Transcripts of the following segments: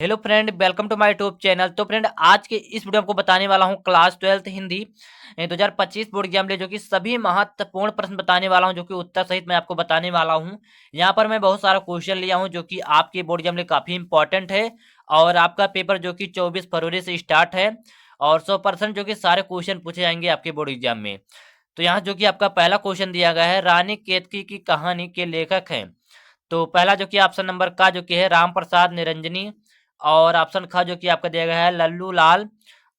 Hello friend, welcome to my YouTube channel. तो friend, आज के इस वीडियो में आपको बताने वाला हूँ class 12th Hindi 2025 board exam लिए जो कि सभी महत्वपूर्ण प्रश्न बताने वाला हूँ, जो कि उत्तर सहित मैं आपको बताने वाला हूँ। यहाँ पर मैं बहुत सारा क्वेश्चन लिया हूँ जो कि आपके बोर्ड एग्जाम लिए काफी इंपॉर्टेंट है। और आपका पेपर जो कि 24 फरवरी से स्टार्ट है और 100% जो कि सारे क्वेश्चन पूछे जाएंगे आपके बोर्ड एग्जाम में। तो यहाँ जो कि आपका पहला क्वेश्चन दिया गया है, रानी केतकी की कहानी के लेखक हैं। तो पहला जो कि ऑप्शन नंबर का जो कि है राम प्रसाद निरंजनी। और ऑप्शन ख जो कि आपका दिया गया है लल्लू लाल।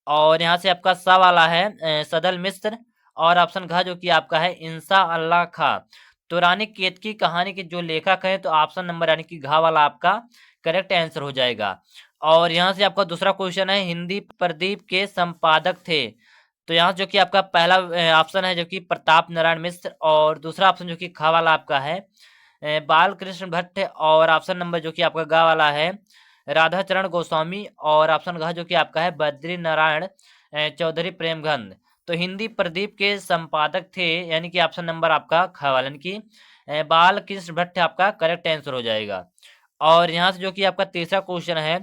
और यहाँ से आपका सा वाला है सदल मिश्र। और ऑप्शन घ जो कि आपका है इंसा अल्लाह खा। तो रानी केतकी कहानी के जो लेखक हैं, तो ऑप्शन नंबर यानी कि घ वाला आपका करेक्ट आंसर हो जाएगा। और यहाँ से आपका दूसरा क्वेश्चन है, हिंदी प्रदीप के संपादक थे। तो यहाँ जो कि आपका पहला ऑप्शन है जो कि प्रताप नारायण मिश्र। और दूसरा ऑप्शन जो कि ख वाला आपका है बाल कृष्ण भट्ट। और ऑप्शन नंबर जो कि आपका ग वाला है राधा चरण गोस्वामी। और ऑप्शन घ जो कि आपका है बद्री नारायण चौधरी प्रेमगंध। तो हिंदी प्रदीप के संपादक थे यानी कि ऑप्शन नंबर आपका ख वाला यानी कि बाल कृष्ण भट्ट आपका करेक्ट आंसर हो जाएगा। और यहाँ से जो कि आपका तीसरा क्वेश्चन है,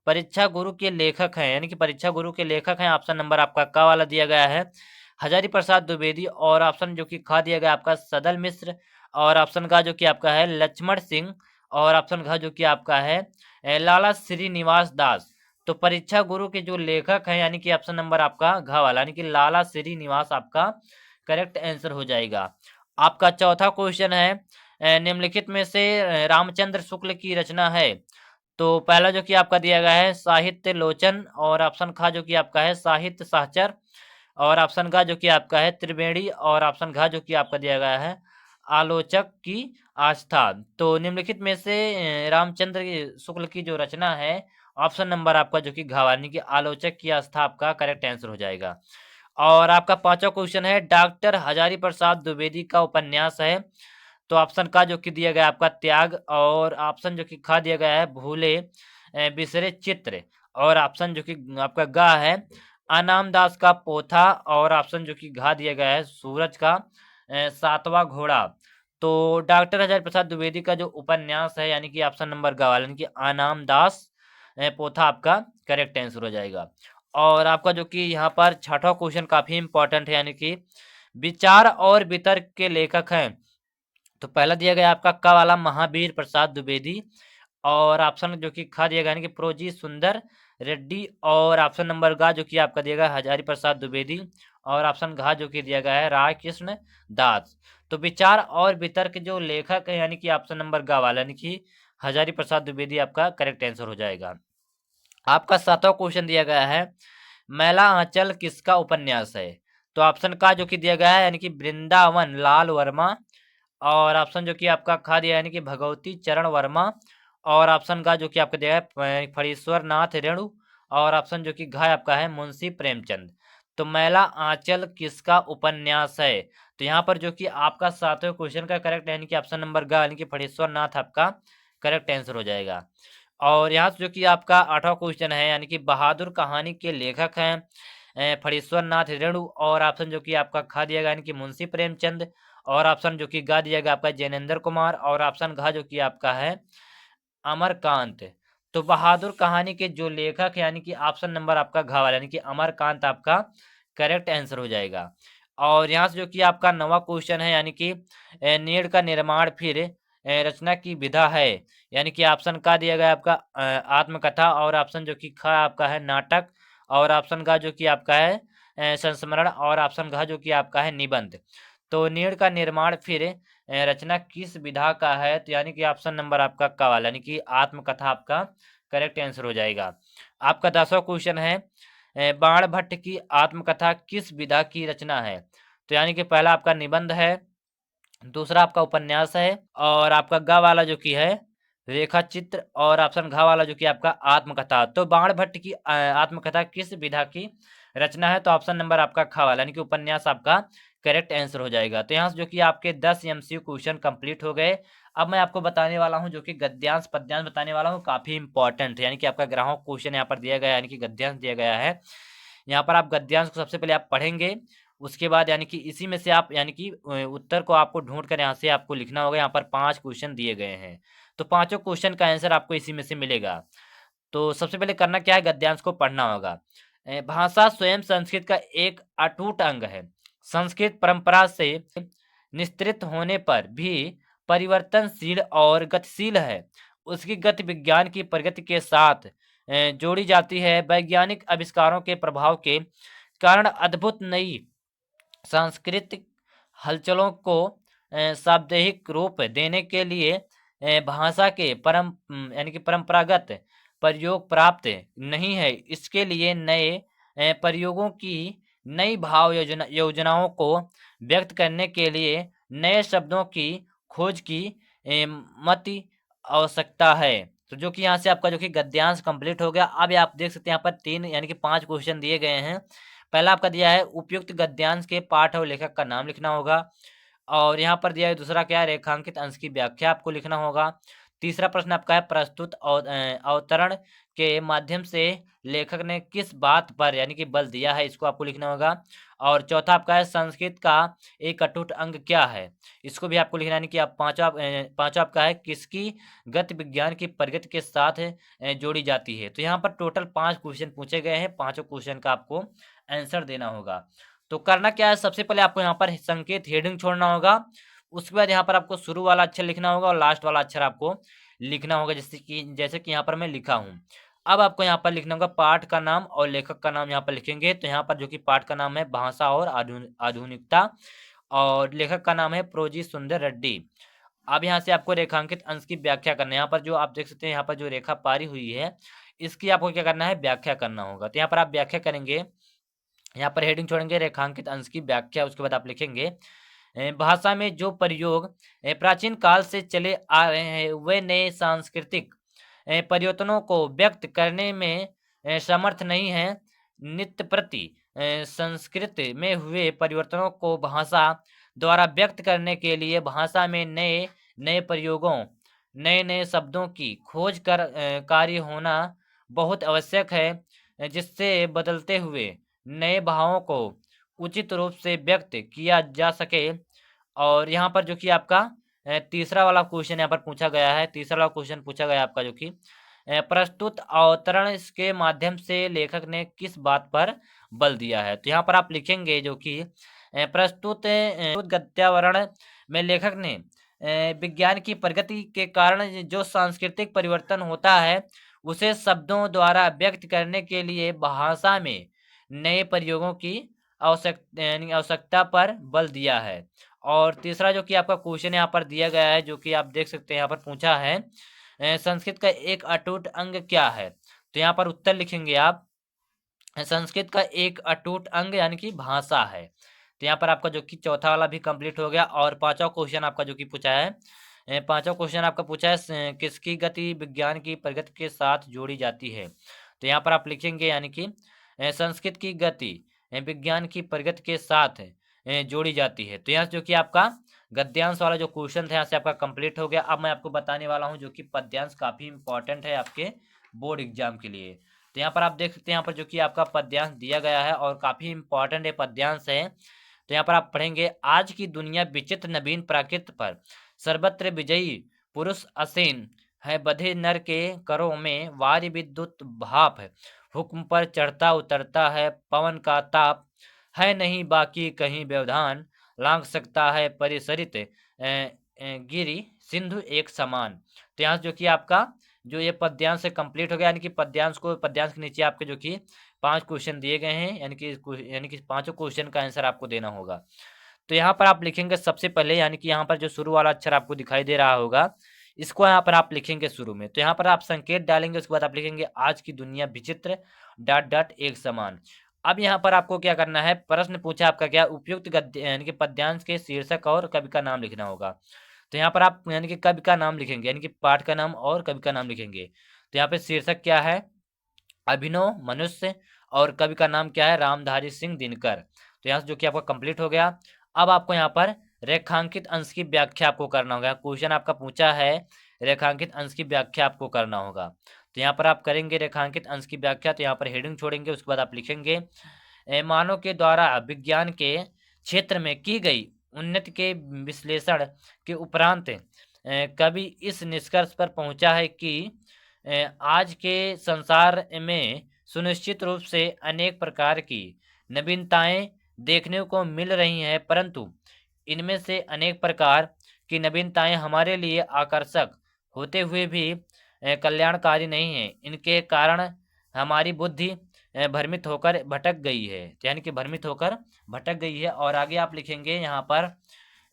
परीक्षा गुरु के लेखक हैं यानी कि परीक्षा गुरु के लेखक हैं, ऑप्शन नंबर आपका क वाला दिया गया है हजारी प्रसाद द्विवेदी। और ऑप्शन जो कि ख दिया गया आपका सदल मिश्र। और ऑप्शन का जो कि आपका है लक्ष्मण सिंह। और ऑप्शन घ जो कि आपका है लाला श्रीनिवास दास। तो परीक्षा गुरु के जो लेखक हैं यानी कि ऑप्शन नंबर आपका घ वाला यानी कि लाला श्रीनिवास आपका करेक्ट आंसर हो जाएगा। आपका चौथा क्वेश्चन है, निम्नलिखित में से रामचंद्र शुक्ल की रचना है। तो पहला जो कि आपका दिया गया है साहित्य लोचन। और ऑप्शन ख जो कि आपका है साहित्य सहचर। और ऑप्शन का जो कि आपका है त्रिवेणी। और ऑप्शन घ जो कि आपका दिया गया है आलोचक की आस्था। तो निम्नलिखित में से रामचंद्र शुक्ल की जो रचना है, ऑप्शन नंबर आपका जो कि घ यानी कि आलोचक की आस्था आपका करेक्ट आंसर हो जाएगा। और आपका पांचवा क्वेश्चन है, डॉक्टर हजारी प्रसाद द्विवेदी का उपन्यास है। तो ऑप्शन का जो कि दिया गया आपका त्याग। और ऑप्शन जो कि खा दिया गया है भूले बिसरे चित्र। और ऑप्शन जो कि आपका गा है अनाम दास का पोथा। और ऑप्शन जो कि घा दिया गया है सूरज का सातवां घोड़ा। तो डॉक्टर हजारी प्रसाद द्विवेदी का जो उपन्यास है यानी कि ऑप्शन नंबर ग वाला यानी कि अनाम दास पोथा आपका करेक्ट आंसर हो जाएगा। और आपका जो कि यहाँ पर छठा क्वेश्चन काफी इंपॉर्टेंट है यानी कि विचार और वितर्क के लेखक हैं। तो पहला दिया गया आपका क वाला महावीर प्रसाद द्विवेदी। और ऑप्शन जो कि ख दिया गया यानी कि प्रोजी सुंदर रेड्डी। और ऑप्शन नंबर ग जो कि आपका दिया गया हजारी प्रसाद द्विवेदी। और ऑप्शन घ जो कि दिया गया है राय कृष्ण दास। तो विचार और वितर्क जो लेखक है यानी कि ऑप्शन नंबर ग वाला यानी कि हजारी प्रसाद द्विवेदी आपका करेक्ट आंसर हो जाएगा। आपका सातवां क्वेश्चन दिया गया है, मैला आंचल किसका उपन्यास है। तो ऑप्शन का जो कि दिया गया है यानी कि वृंदावन लाल वर्मा। और ऑप्शन जो कि आपका खा दिया यानी कि भगवती चरण वर्मा। और ऑप्शन का जो कि आपका दिया है फणीश्वर नाथ रेणु। और ऑप्शन जो कि घाय आपका है मुंशी प्रेमचंद। तो मैला आंचल किसका उपन्यास है। तो यहाँ पर जो कि आपका सातवें क्वेश्चन का करेक्ट यानी कि ऑप्शन नंबर ग यानी कि फणीश्वर नाथ आपका करेक्ट आंसर हो जाएगा। और यहाँ से जो कि आपका आठवां क्वेश्चन है यानी कि बहादुर कहानी के लेखक हैं फणीश्वर नाथ रेणु। और ऑप्शन जो कि आपका खा दिया गया यानी कि मुंशी प्रेमचंद। और ऑप्शन जो कि गा दिया गया आपका जैनेन्द्र कुमार। और ऑप्शन घा जो कि आपका है अमरकांत। तो बहादुर कहानी के जो लेखक है यानी कि ऑप्शन नंबर आपका घा वाला यानी कि अमरकांत आपका करेक्ट आंसर हो जाएगा। और यहाँ से जो कि आपका नवा क्वेश्चन है यानी कि नीड़ का निर्माण फिर रचना की विधा है। यानी कि ऑप्शन का दिया गया आपका आत्मकथा। और ऑप्शन जो कि ख आपका है नाटक। और ऑप्शन का जो कि आपका है संस्मरण। और ऑप्शन घ जो कि आपका है निबंध। तो नीड़ का निर्माण फिर रचना किस विधा का है। तो यानी कि ऑप्शन नंबर आपका क वाला यानी कि आत्मकथा आपका करेक्ट आंसर हो जाएगा। आपका 10वां क्वेश्चन है, बाण भट्ट की आत्मकथा किस विधा की रचना है। तो यानी कि पहला आपका निबंध है, दूसरा आपका उपन्यास है। और आपका ग वाला जो कि है रेखा चित्र। और ऑप्शन घ वाला जो कि आपका आत्मकथा। तो बाण भट्ट की आत्मकथा किस विधा की रचना है। तो ऑप्शन नंबर आपका ख वाला यानी कि उपन्यास आपका करेक्ट आंसर हो जाएगा। तो यहाँ से जो कि आपके 10 एमसीक्यू क्वेश्चन कंप्लीट हो गए। अब मैं आपको बताने वाला हूँ जो कि गद्यांश पद्यांश बताने वाला हूँ, काफी इंपॉर्टेंट है यानी कि आपका ग्राहक क्वेश्चन यहाँ पर दिया गया है यानी कि गद्यांश दिया गया है। यहाँ पर आप गद्यांश को सबसे पहले आप पढ़ेंगे, उसके बाद यानी कि इसी में से आप यानी कि उत्तर को आपको ढूंढ कर यहाँ से आपको लिखना होगा। यहाँ पर 5 क्वेश्चन दिए गए हैं, तो पांचों क्वेश्चन का आंसर आपको इसी में से मिलेगा। तो सबसे पहले करना क्या है, गद्यांश को पढ़ना होगा। भाषा स्वयं संस्कृत का एक अटूट अंग है। संस्कृत परंपरा से निस्तृत होने पर भी परिवर्तनशील और गतिशील है। उसकी गति विज्ञान की प्रगति के साथ जोड़ी जाती है। वैज्ञानिक आविष्कारों के प्रभाव के कारण अद्भुत नई सांस्कृतिक हलचलों को साप्ताहिक रूप देने के लिए भाषा के यानी कि परंपरागत प्रयोग प्राप्त नहीं है। इसके लिए नए प्रयोगों की, नई भाव योजनाओं को व्यक्त करने के लिए नए शब्दों की खोज की मति आवश्यकता है। तो जो कि यहाँ से आपका जो कि गद्यांश कंप्लीट हो गया। अब आप देख सकते हैं यहाँ पर 3 यानी कि 5 क्वेश्चन दिए गए हैं। पहला आपका दिया है उपयुक्त गद्यांश के पाठ और लेखक का नाम लिखना होगा। और यहाँ पर दिया है दूसरा क्या है, रेखांकित अंश की व्याख्या आपको लिखना होगा। तीसरा प्रश्न आपका है प्रस्तुत अवतरण के माध्यम से लेखक ने किस बात पर यानी कि बल दिया है, इसको आपको लिखना होगा। और चौथा आपका है संस्कृत का एक अटूट अंग क्या है, इसको भी आपको लिखना है। यानी कि आप पांचवा आपका है किसकी गति विज्ञान की प्रगति के साथ जोड़ी जाती है। तो यहाँ पर टोटल 5 क्वेश्चन पूछे गए हैं। 5 क्वेश्चन का आपको आंसर देना होगा। तो करना क्या है, सबसे पहले आपको यहाँ पर संकेत हेडिंग छोड़ना होगा। उसके बाद यहाँ पर आपको शुरू वाला अक्षर लिखना होगा और लास्ट वाला अक्षर आपको लिखना होगा, जैसे कि यहाँ पर मैं लिखा हूँ। अब आपको यहाँ पर लिखना होगा पाठ का नाम और लेखक का नाम यहाँ पर लिखेंगे। तो यहाँ पर जो कि पाठ का नाम है भाषा और आधुनिकता और लेखक का नाम है प्रोजी सुंदर रेड्डी। अब यहाँ से आपको रेखांकित अंश की व्याख्या करना है। यहाँ पर जो आप देख सकते हैं, यहाँ पर जो रेखा पारी हुई है, इसकी आपको क्या करना है, व्याख्या करना होगा। तो यहाँ पर आप व्याख्या करेंगे, यहाँ पर हेडिंग छोड़ेंगे रेखांकित अंश की व्याख्या। उसके बाद आप लिखेंगे भाषा में जो प्रयोग प्राचीन काल से चले आ रहे हैं वे नए सांस्कृतिक परिवर्तनों को व्यक्त करने में समर्थ नहीं है। नित्य प्रति संस्कृत में हुए परिवर्तनों को भाषा द्वारा व्यक्त करने के लिए भाषा में नए नए प्रयोगों, नए नए शब्दों की खोज कर कार्य होना बहुत आवश्यक है, जिससे बदलते हुए नए भावों को उचित रूप से व्यक्त किया जा सके। और यहाँ पर जो कि आपका तीसरा वाला क्वेश्चन यहाँ पर पूछा गया है। तीसरा वाला क्वेश्चन पूछा गया आपका जो कि प्रस्तुत अवतरण के माध्यम से लेखक ने किस बात पर बल दिया है। तो यहाँ पर आप लिखेंगे जो कि प्रस्तुत गद्यावरण में लेखक ने विज्ञान की प्रगति के कारण जो सांस्कृतिक परिवर्तन होता है उसे शब्दों द्वारा व्यक्त करने के लिए भाषा में नए प्रयोगों की आवश्यकता पर बल दिया है। और तीसरा जो कि आपका क्वेश्चन यहाँ पर दिया गया है, जो कि आप देख सकते हैं यहाँ पर पूछा है संस्कृत का एक अटूट अंग क्या है। तो यहाँ पर उत्तर लिखेंगे आप, संस्कृत का एक अटूट अंग यानी कि भाषा है। तो यहाँ पर आपका जो कि चौथा वाला भी कंप्लीट हो गया। और पांचवा क्वेश्चन आपका जो कि पूछा है, पांचवा क्वेश्चन आपका पूछा है किसकी गति विज्ञान की प्रगति के साथ जोड़ी जाती है। तो यहाँ पर आप लिखेंगे यानी कि संस्कृत की गति विज्ञान की प्रगति के साथ जोड़ी जाती है। तो यहाँ जो कि आपका गद्यांश वाला जो क्वेश्चन था यहाँ से आपका कंप्लीट हो गया। अब मैं आपको बताने वाला हूँ जो कि पद्यांश काफी इंपॉर्टेंट है आपके बोर्ड एग्जाम के लिए। तो यहाँ पर आप देख सकते हैं यहाँ पर जो कि आपका पद्यांश दिया गया है और काफी इंपॉर्टेंट है पद्यांश है। तो यहाँ पर आप पढ़ेंगे आज की दुनिया विचित्र नवीन प्राकृत पर सर्वत्र विजयी पुरुष असीन है, बधे नर के करों में वारी विद्युत भाप है, हुक्म पर चढ़ता उतरता है पवन का ताप, है नहीं बाकी कहीं व्यवधान, लांग सकता है परिसरित गिरी सिंधु एक समान। तो यहाँ जो कि आपका जो ये पद्यांश से कंप्लीट हो गया। यानी कि पद्यांश के नीचे आपके जो कि 5 क्वेश्चन दिए गए हैं, यानी कि पांचों क्वेश्चन का आंसर आपको देना होगा। तो यहाँ पर आप लिखेंगे सबसे पहले, यानी कि यहाँ पर जो शुरू वाला अक्षर आपको दिखाई दे रहा होगा, इसको यहाँ पर आप लिखेंगे शुरू में। तो यहाँ पर आप संकेत डालेंगे, उसके बाद आप लिखेंगे आज की दुनिया विचित्र डॉट डॉट एक समान। अब यहाँ पर आपको क्या करना है, प्रश्न पूछा आपका क्या, उपयुक्त गद्य यानी कि पद्यांश के शीर्षक और कवि का नाम लिखना होगा। तो यहाँ पर आप यानी कि कवि का नाम लिखेंगे, यानी कि पाठ का नाम और कवि का नाम लिखेंगे। तो यहाँ पे शीर्षक क्या है, अभिनव मनुष्य, और कवि का नाम क्या है, रामधारी सिंह दिनकर। तो यहाँ से जो कि आपका कंप्लीट हो गया। अब आपको यहाँ पर रेखांकित अंश की व्याख्या आपको करना होगा। क्वेश्चन आपका पूछा है रेखांकित अंश की व्याख्या आपको करना होगा। तो यहाँ पर आप करेंगे रेखांकित अंश की व्याख्या। तो यहाँ पर हेडिंग छोड़ेंगे, उसके बाद आप लिखेंगे मानव के द्वारा विज्ञान के क्षेत्र में की गई उन्नति के विश्लेषण के उपरांत कवि इस निष्कर्ष पर पहुंचा है कि आज के संसार में सुनिश्चित रूप से अनेक प्रकार की नवीनताएं देखने को मिल रही हैं, परंतु इनमें से अनेक प्रकार की नवीनताएं हमारे लिए आकर्षक होते हुए भी कल्याणकारी नहीं हैं। इनके कारण हमारी बुद्धि भ्रमित होकर भटक गई है, यानी कि भ्रमित होकर भटक गई है। और आगे आप लिखेंगे यहाँ पर,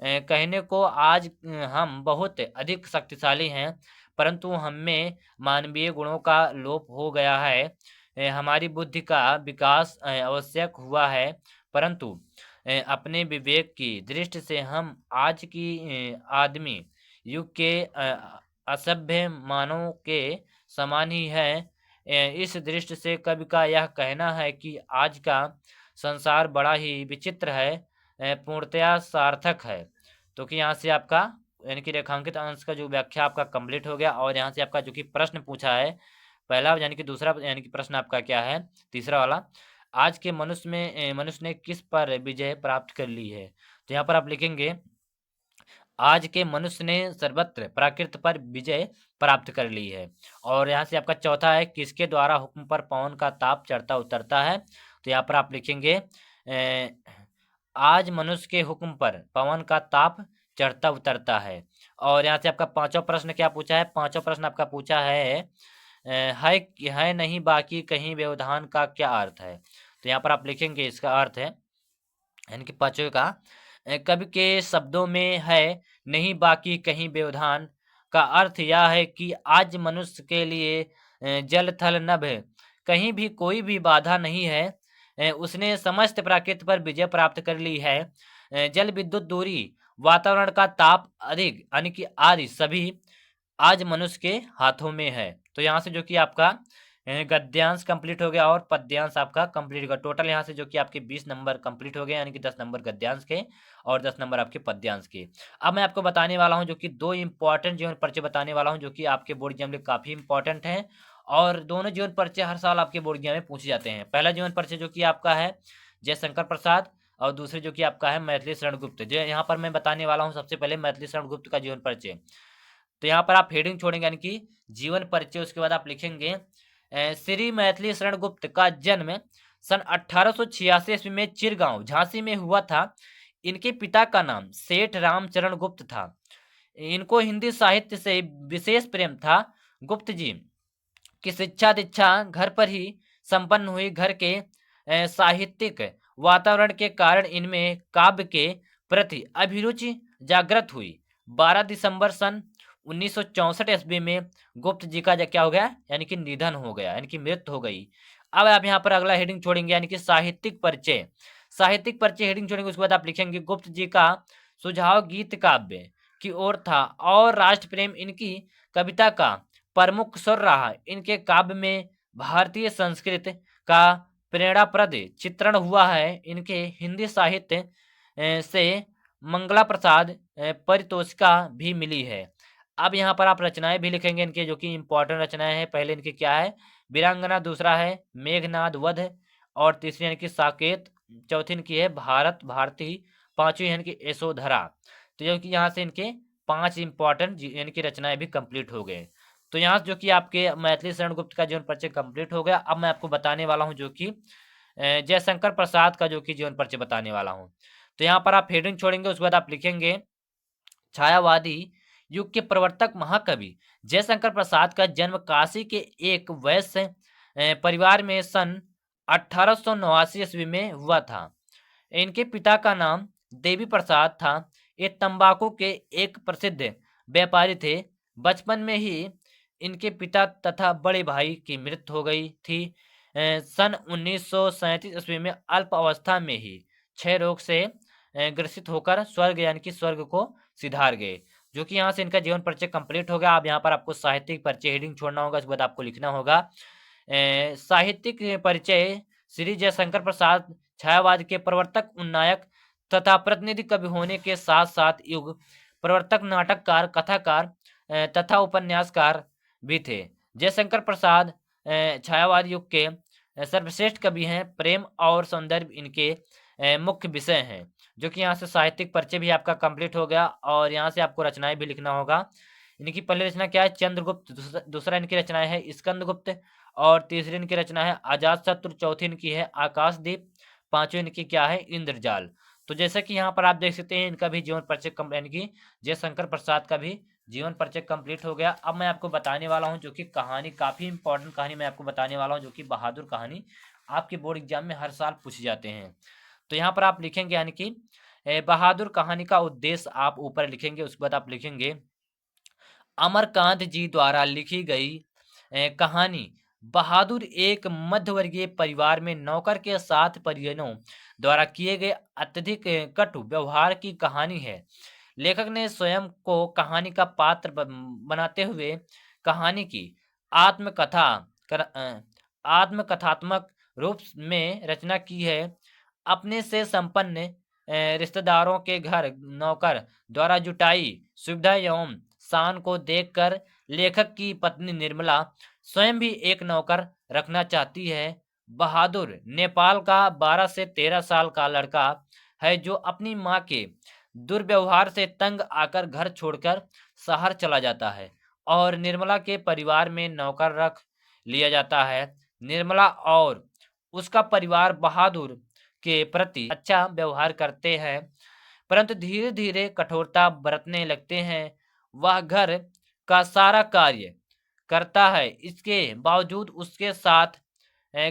कहने को आज हम बहुत अधिक शक्तिशाली हैं, परंतु हमें मानवीय गुणों का लोप हो गया है। हमारी बुद्धि का विकास आवश्यक हुआ है, परंतु अपने विवेक की दृष्टि से हम आज की आदमी युग के असभ्य मानव के समान ही है। इस दृष्टि से कवि का यह कहना है कि आज का संसार बड़ा ही विचित्र है, पूर्णतया सार्थक है। तो कि यहाँ से आपका यानी कि रेखांकित अंश का जो व्याख्या आपका कंप्लीट हो गया। और यहाँ से आपका जो कि प्रश्न पूछा है पहला, यानी कि दूसरा, यानी कि प्रश्न आपका क्या है, तीसरा वाला, आज के मनुष्य ने किस पर विजय प्राप्त कर ली है। तो यहाँ पर आप लिखेंगे, आज के मनुष्य ने सर्वत्र प्राकृत पर विजय प्राप्त कर ली है। और यहाँ से आपका चौथा है, किसके द्वारा हुक्म पर पवन का ताप चढ़ता उतरता है। तो यहाँ पर आप लिखेंगे, आज मनुष्य के हुक्म पर पवन का ताप चढ़ता उतरता है। और यहाँ से आपका पांचवा प्रश्न क्या पूछा है, पांचवा प्रश्न आपका पूछा है नहीं बाकी कहीं व्यवधान का क्या अर्थ है। तो यहाँ पर आप लिखेंगे, इसका अर्थ है, यानी कि पांचवे का, कवि के शब्दों में है नहीं बाकी कहीं व्यवधान का अर्थ यह है कि आज मनुष्य के लिए जल थल नभ कहीं भी कोई भी बाधा नहीं है। उसने समस्त प्राकृत पर विजय प्राप्त कर ली है। जल विद्युत दूरी वातावरण का ताप अधिक यानी कि आदि सभी आज मनुष्य के हाथों में है। तो यहाँ से जो कि आपका गद्यांश कंप्लीट हो गया और पद्यांश आपका कंप्लीट हो गया। टोटल यहाँ से जो कि आपके 20 नंबर कंप्लीट हो गए, यानी कि 10 नंबर गद्यांश के और 10 नंबर आपके पद्यांश के। अब मैं आपको बताने वाला हूँ जो कि दो इंपॉर्टेंट जीवन परिचय बताने वाला हूँ, जो कि आपके बोर्ड एग्जाम में काफी इंपॉर्टेंट है। और दोनों जीवन परिचय हर साल आपके बोर्ड एग्जाम में पूछे जाते हैं। पहला जीवन परिचय जो कि आपका है जयशंकर प्रसाद, और दूसरे जो कि आपका है मैथिली शरण गुप्त। जो यहाँ पर मैं बताने वाला हूँ सबसे पहले मैथिली शरण गुप्त का जीवन परिचय। तो यहाँ पर आप हेडिंग छोड़ेंगे, यानी कि जीवन परिचय, उसके बाद आप लिखेंगे, श्री मैथिली शरण गुप्त का जन्म सन 1886 ईस्वी में चिरगांव झांसी में हुआ था। इनके पिता का नाम सेठ रामचरण गुप्त था। इनको हिंदी साहित्य से विशेष प्रेम था। गुप्त जी की शिक्षा दीक्षा घर पर ही संपन्न हुई। घर के साहित्यिक वातावरण के कारण इनमें काव्य के प्रति अभिरुचि जागृत हुई। 12 दिसंबर सन 1964 ईस्वी में गुप्त जी का क्या हो गया, यानी कि निधन हो गया, यानी कि मृत्यु हो गई। अब आप यहाँ पर अगला हेडिंग छोड़ेंगे, यानी कि साहित्यिक परिचय। साहित्यिक परिचय हेडिंग छोड़ेंगे, उसके बाद आप लिखेंगे, गुप्त जी का सुझाव गीत काव्य की ओर था और राष्ट्र प्रेम इनकी कविता का प्रमुख स्वर रहा। इनके काव्य में भारतीय संस्कृति का प्रेरणाप्रद चित्रण हुआ है। इनके हिंदी साहित्य से मंगला प्रसाद पारितोषिका भी मिली है। अब यहाँ पर आप रचनाएं भी लिखेंगे इनके, जो कि इंपॉर्टेंट रचनाएं हैं। पहले इनके क्या है, वीरांगना, दूसरा है मेघनाद वध, और तीसरी यानी कि साकेत, चौथी इनकी है भारत भारती, पांचवी यानी कि यशोधरा। तो जो कि यहाँ से इनके 5 इंपॉर्टेंट यानी कि रचनाएं भी कंप्लीट हो गए। तो यहाँ जो कि आपके मैथिली शरण गुप्त का जीवन परिचय कंप्लीट हो गया। अब मैं आपको बताने वाला हूँ जो कि जयशंकर प्रसाद का जो कि जीवन परिचय बताने वाला हूँ। तो यहाँ पर आप हेडिंग छोड़ेंगे, उसके बाद आप लिखेंगे, छायावादी युग के प्रवर्तक महाकवि जयशंकर प्रसाद का जन्म काशी के एक वैश्य परिवार में सन 1889 ईस्वी में हुआ था। इनके पिता का नाम देवी प्रसाद था। ये तंबाकू के एक प्रसिद्ध व्यापारी थे। बचपन में ही इनके पिता तथा बड़े भाई की मृत्यु हो गई थी। सन 1937 ईस्वी में अल्प अवस्था में ही क्षय रोग से ग्रसित होकर स्वर्ग यानी कि स्वर्ग को सिधार गए। जो कि यहाँ से इनका जीवन परिचय कंप्लीट हो गया। अब यहाँ पर आपको साहित्यिक परिचय हेडिंग छोड़ना होगा, इसके बाद आपको लिखना होगा, साहित्यिक परिचय, श्री जयशंकर प्रसाद छायावाद के प्रवर्तक, उन्नायक तथा प्रतिनिधि कवि होने के साथ साथ युग प्रवर्तक, नाटककार, कथाकार तथा उपन्यासकार भी थे। जयशंकर प्रसाद छायावाद युग के सर्वश्रेष्ठ कवि हैं। प्रेम और सौंदर्य इनके मुख्य विषय हैं। जो कि यहाँ से साहित्यिक परिचय भी आपका कंप्लीट हो गया। और यहाँ से आपको रचनाएं भी लिखना होगा। इनकी पहली रचना क्या है? चंद्रगुप्त। दूसरा इनकी रचना है स्कंदगुप्त, और तीसरी इनकी रचना है अजातशत्रु। चौथी इनकी है आकाशदीप। पांचवी इनकी क्या है? इंद्रजाल। तो जैसे कि यहाँ पर आप देख सकते हैं इनका भी जीवन परिचय यानी कि जयशंकर प्रसाद का भी जीवन परिचय कंप्लीट हो गया। अब मैं आपको बताने वाला हूँ जो कि कहानी, काफी इंपॉर्टेंट कहानी मैं आपको बताने वाला हूँ, जो कि बहादुर कहानी आपके बोर्ड एग्जाम में हर साल पूछे जाते हैं। तो यहाँ पर आप लिखेंगे यानी कि बहादुर कहानी का उद्देश्य आप ऊपर लिखेंगे। उसके बाद आप लिखेंगे अमरकांत जी द्वारा लिखी गई कहानी बहादुर एक मध्यवर्गीय परिवार में नौकर के साथ परिजनों द्वारा किए गए अत्यधिक कटु व्यवहार की कहानी है। लेखक ने स्वयं को कहानी का पात्र बनाते हुए कहानी की आत्मकथा आत्मकथात्मक रूप में रचना की है। अपने से संपन्न रिश्तेदारों के घर नौकर द्वारा जुटाई सुविधा एवं शान को देखकर लेखक की पत्नी निर्मला स्वयं भी एक नौकर रखना चाहती है। बहादुर नेपाल का 12 से 13 साल का लड़का है जो अपनी मां के दुर्व्यवहार से तंग आकर घर छोड़कर शहर चला जाता है और निर्मला के परिवार में नौकर रख लिया जाता है। निर्मला और उसका परिवार बहादुर के प्रति अच्छा व्यवहार करते हैं, परंतु धीरे धीरे कठोरता बरतने लगते हैं। वह घर का सारा कार्य करता है, इसके बावजूद उसके साथ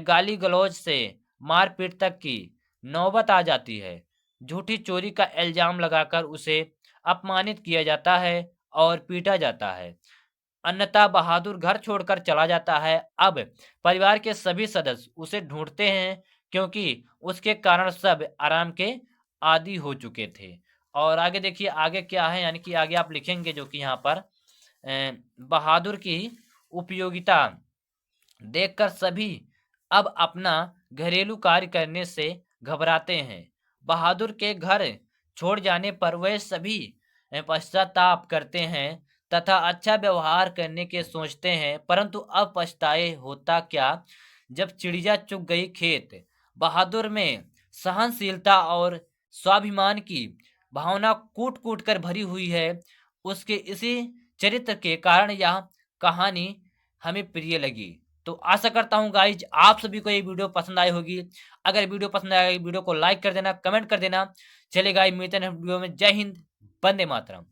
गाली गलौज से मारपीट तक की नौबत आ जाती है। झूठी चोरी का इल्जाम लगाकर उसे अपमानित किया जाता है और पीटा जाता है, अन्यथा बहादुर घर छोड़कर चला जाता है। अब परिवार के सभी सदस्य उसे ढूंढते हैं क्योंकि उसके कारण सब आराम के आदी हो चुके थे। और आगे देखिए आगे क्या है, यानी कि आगे आप लिखेंगे जो कि यहाँ पर बहादुर की उपयोगिता देखकर सभी अब अपना घरेलू कार्य करने से घबराते हैं। बहादुर के घर छोड़ जाने पर वे सभी पश्चाताप करते हैं तथा अच्छा व्यवहार करने के सोचते हैं, परंतु अब पछताए होता क्या जब चिड़िया चुग गई खेत। बहादुर में सहनशीलता और स्वाभिमान की भावना कूट कूट कर भरी हुई है। उसके इसी चरित्र के कारण यह कहानी हमें प्रिय लगी। तो आशा करता हूँ गाइज आप सभी को ये वीडियो पसंद आई होगी। अगर वीडियो पसंद आएगा वीडियो को लाइक कर देना, कमेंट कर देना। चले गाइज मिलते हैं वीडियो में। जय हिंद, वंदे मातरम।